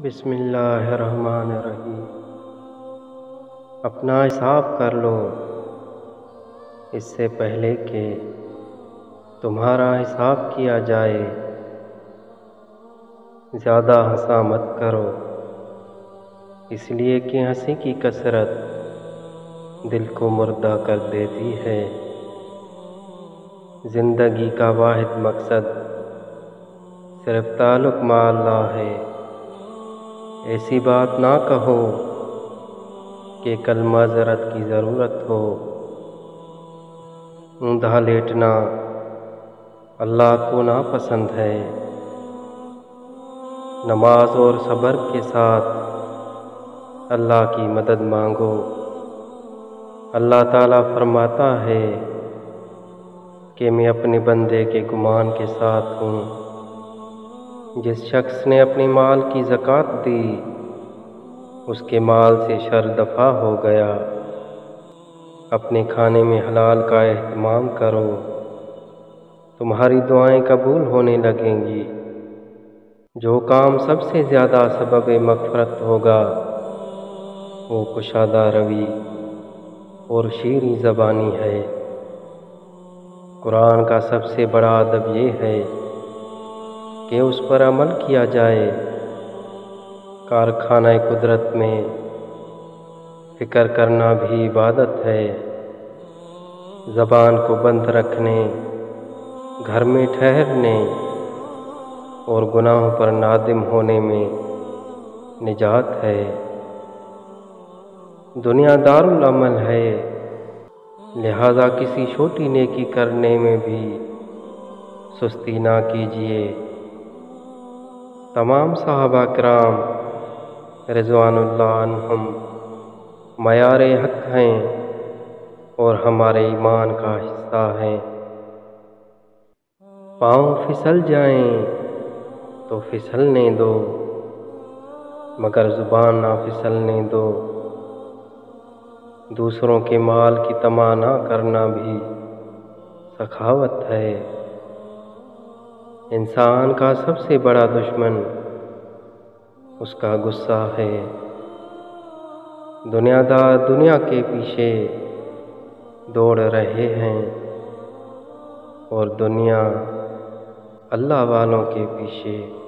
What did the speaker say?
بسم اللہ الرحمن الرحیم۔ اپنا حساب کر لو اس سے پہلے کہ تمہارا حساب کیا جائے۔ زیادہ ہنسا مت کرو، اس لیے کہ ہنسی کی کثرت دل کو مردہ کر دیتی ہے۔ زندگی کا واحد مقصد صرف تعلق مع اللہ ہے۔ ایسی بات نہ کہو کہ کل معذرت کی ضرورت ہو۔ اوندا لیٹنا اللہ کو ناپسند ہے۔ نماز اور صبر کے ساتھ اللہ کی مدد مانگو۔ اللہ تعالیٰ فرماتا ہے کہ میں اپنے بندے کے گمان کے ساتھ ہوں۔ جس شخص نے اپنے مال کی زکوٰۃ دی اس کے مال سے شر دفع ہو گیا۔ اپنے کھانے میں حلال کا اہتمام کرو، تمہاری دعائیں قبول ہونے لگیں گی۔ جو کام سب سے زیادہ سبب مغفرت ہوگا وہ کشادہ روی اور شیریں زبانی ہے۔ قرآن کا سب سے بڑا ادب یہ ہے کہ اس پر عمل کیا جائے۔ کارخانہ قدرت میں فکر کرنا بھی عبادت ہے۔ زبان کو بند رکھنے، گھر میں ٹھہرنے اور گناہوں پر نادم ہونے میں نجات ہے۔ دنیا دارالعمل ہے، لہذا کسی چھوٹی نیکی کرنے میں بھی سستی نہ کیجیے۔ تمام صحابہ کرام رضوان اللہ عنہم معیار حق ہیں اور ہمارے ایمان کا حصہ ہیں۔ پاؤں پھسل جائیں تو پھسلنے دو، مگر زبان نہ پھسلنے دو۔ دوسروں کے مال کی طمع نہ کرنا بھی سخاوت ہے۔ انسان کا سب سے بڑا دشمن اس کا غصہ ہے۔ دنیا دار دنیا کے پیچھے دوڑ رہے ہیں اور دنیا اللہ والوں کے پیچھے۔